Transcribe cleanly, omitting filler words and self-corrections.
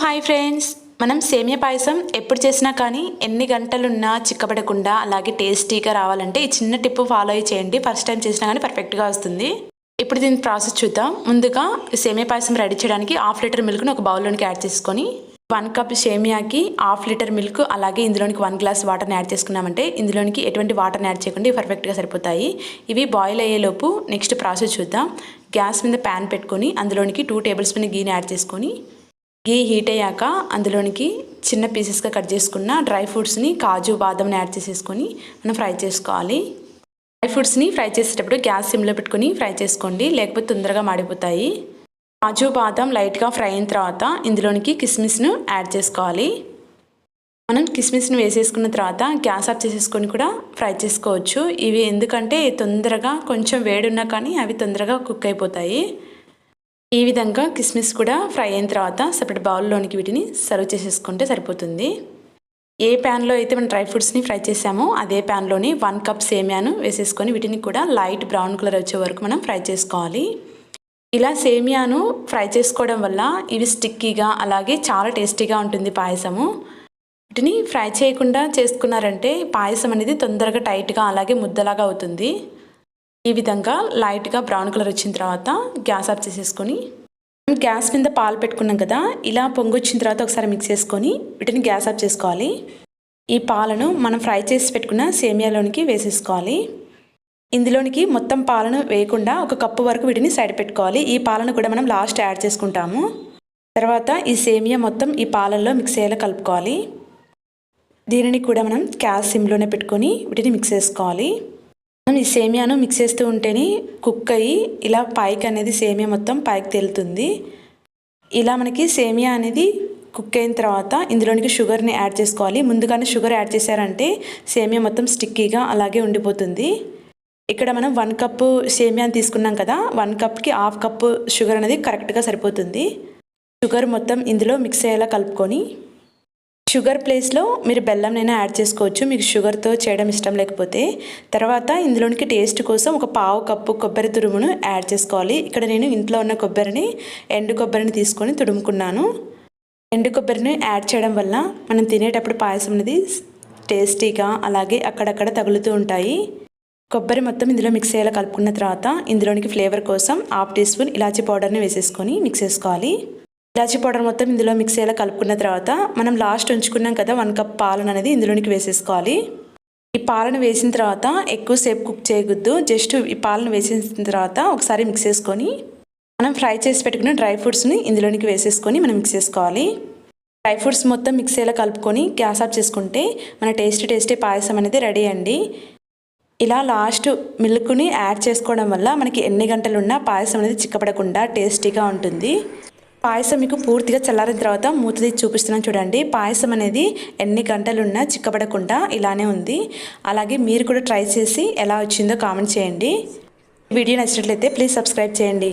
Hi friends, మనం సేమియా పాయసం ఎప్పుడు చేసినా కానీ ఎన్ని గంటలున్నా చిక్కబడకుండా అలాగే టేస్టీగా రావాలంటే ఈ చిన్న టిప్ ఫాలో చేయండి. ఫస్ట్ టైం చేసినా కానీ పర్ఫెక్ట్గా వస్తుంది. ఇప్పుడు దీని ప్రాసెస్ చూద్దాం. ముందుగా సేమియా పాయసం రెడీ చేయడానికి 1/2 లీటర్ మిల్క్ని ఒక బౌల్లోనికి యాడ్ చేసుకొని 1 కప్ సేమియాకి 1/2 లీటర్ మిల్క్ అలాగే ఇందులోనికి 1 గ్లాస్ వాటర్ని యాడ్ చేసుకున్నామంటే ఇందులోనికి ఎటువంటి వాటర్ని యాడ్ చేయకుండా పర్ఫెక్ట్గా సరిపోతాయి. ఇవి బాయిల్ అయ్యేలోపు నెక్స్ట్ ప్రాసెస్ చూద్దాం. గ్యాస్ మీద ప్యాన్ పెట్టుకొని అందులోనికి 2 టేబుల్ స్పూన్ గీని యాడ్ చేసుకొని గీ హీట్ అయ్యాక అందులోనికి చిన్న పీసెస్గా కట్ చేసుకున్న డ్రై ఫ్రూట్స్ని కాజు బాదంని యాడ్ చేసేసుకొని మనం ఫ్రై చేసుకోవాలి. డ్రై ఫ్రూట్స్ని ఫ్రై చేసేటప్పుడు గ్యాస్ సిమ్లో పెట్టుకొని ఫ్రై చేసుకోండి, లేకపోతే తొందరగా మాడిపోతాయి. కాజు బాదం లైట్గా ఫ్రై అయిన తర్వాత ఇందులోనికి కిస్మిస్ను యాడ్ చేసుకోవాలి. మనం కిస్మిస్ని వేసేసుకున్న తర్వాత గ్యాస్ ఆఫ్ చేసేసుకొని కూడా ఫ్రై చేసుకోవచ్చు. ఇవి ఎందుకంటే తొందరగా కొంచెం వేడున్నా కానీ అవి తొందరగా కుక్ అయిపోతాయి. ఈ విధంగా కిస్మిస్ కూడా ఫ్రై అయిన తర్వాత సెపరేట్ బౌల్లోనికి వీటిని సర్వ్ చేసేసుకుంటే సరిపోతుంది. ఏ ప్యాన్లో అయితే మనం డ్రై ఫ్రూట్స్ని ఫ్రై చేసామో అదే ప్యాన్లోని 1 కప్ సేమియాను వేసేసుకొని వీటిని కూడా లైట్ బ్రౌన్ కలర్ వచ్చే వరకు మనం ఫ్రై చేసుకోవాలి. ఇలా సేమియాను ఫ్రై చేసుకోవడం వల్ల ఇవి స్టిక్కీగా అలాగే చాలా టేస్టీగా ఉంటుంది పాయసము. వీటిని ఫ్రై చేయకుండా చేసుకున్నారంటే పాయసం అనేది తొందరగా టైట్గా అలాగే ముద్దలాగా అవుతుంది. ఈ విధంగా లైట్గా బ్రౌన్ కలర్ వచ్చిన తర్వాత గ్యాస్ ఆఫ్ చేసేసుకొని గ్యాస్ మీద పాలు పెట్టుకున్నాం కదా, ఇలా పొంగు వచ్చిన తర్వాత ఒకసారి మిక్స్ చేసుకొని వీటిని గ్యాస్ ఆఫ్ చేసుకోవాలి. ఈ పాలను మనం ఫ్రై చేసి పెట్టుకున్న సేమియాలోనికి వేసేసుకోవాలి. ఇందులోనికి మొత్తం పాలను వేయకుండా 1 కప్పు వరకు వీటిని సైడ్ పెట్టుకోవాలి. ఈ పాలను కూడా మనం లాస్ట్ యాడ్ చేసుకుంటాము. తర్వాత ఈ సేమియా మొత్తం ఈ పాలల్లో మిక్స్ అయ్యేలా కలుపుకోవాలి. దీనిని కూడా మనం గ్యాస్ సిమ్లోనే పెట్టుకొని వీటిని మిక్స్ చేసుకోవాలి. మనం ఈ సేమియాను మిక్స్ చేస్తూ ఉంటేనే కుక్ అయ్యి ఇలా పైకి అనేది సేమియా మొత్తం పైకి తేలుతుంది. ఇలా మనకి సేమియా అనేది కుక్ అయిన తర్వాత ఇందులోనికి షుగర్ని యాడ్ చేసుకోవాలి. ముందుగానే షుగర్ యాడ్ చేశారంటే సేమియా మొత్తం స్టిక్కీగా అలాగే ఉండిపోతుంది. ఇక్కడ మనం 1 కప్పు సేమియాని తీసుకున్నాం కదా, 1 కప్కి 1/2 కప్పు షుగర్ అనేది కరెక్ట్గా సరిపోతుంది. షుగర్ మొత్తం ఇందులో మిక్స్ అయ్యేలా కలుపుకొని షుగర్ ప్లేస్లో మీరు బెల్లంనైనా యాడ్ చేసుకోవచ్చు, మీకు షుగర్తో చేయడం ఇష్టం లేకపోతే. తర్వాత ఇందులోనికి టేస్ట్ కోసం 1/4 కప్పు కొబ్బరి తురుమును యాడ్ చేసుకోవాలి. ఇక్కడ నేను ఇంట్లో ఉన్న కొబ్బరిని ఎండు కొబ్బరిని తీసుకొని తురుముకున్నాను. ఎండు కొబ్బరిని యాడ్ చేయడం వల్ల మనం తినేటప్పుడు పాయసం అనేది టేస్టీగా అలాగే అక్కడక్కడ తగులుతూ ఉంటాయి. కొబ్బరి మొత్తం ఇందులో మిక్స్ అయ్యేలా కలుపుకున్న తర్వాత ఇందులోనికి ఫ్లేవర్ కోసం 1/2 టీ స్పూన్ ఇలాచీ పౌడర్ని వేసేసుకొని మిక్స్ చేసుకోవాలి. ఇలాచీ పౌడర్ మొత్తం ఇందులో మిక్స్ అయ్యేలా కలుపుకున్న తర్వాత మనం లాస్ట్ ఉంచుకున్నాం కదా 1 కప్ పాలను అనేది ఇందులోనికి వేసేసుకోవాలి. ఈ పాలను వేసిన తర్వాత ఎక్కువసేపు కుక్ చేయకూడదు, జస్ట్ ఈ పాలను వేసిన తర్వాత ఒకసారి మిక్స్ చేసుకొని మనం ఫ్రై చేసి పెట్టుకున్న డ్రై ఫ్రూట్స్ని ఇందులోనికి వేసేసుకొని మనం మిక్స్ చేసుకోవాలి. డ్రై ఫ్రూట్స్ మొత్తం మిక్స్ అయ్యేలా కలుపుకొని గ్యాస్ ఆఫ్ చేసుకుంటే మన టేస్టీ పాయసం అనేది రెడీ అండి. ఇలా లాస్ట్ మిల్క్ని యాడ్ చేసుకోవడం వల్ల మనకి ఎన్ని గంటలున్నా పాయసం అనేది చిక్కపడకుండా టేస్టీగా ఉంటుంది. పాయసం మీకు పూర్తిగా చల్లారిన తర్వాత మూత తీసి చూపిస్తున్నాను చూడండి. పాయసం అనేది ఎన్ని గంటలున్నా చిక్కబడకుండా ఇలానే ఉంది. అలాగే మీరు కూడా ట్రై చేసి ఎలా వచ్చిందో కామెంట్ చేయండి. వీడియో నచ్చినట్లయితే ప్లీజ్ సబ్స్క్రైబ్ చేయండి.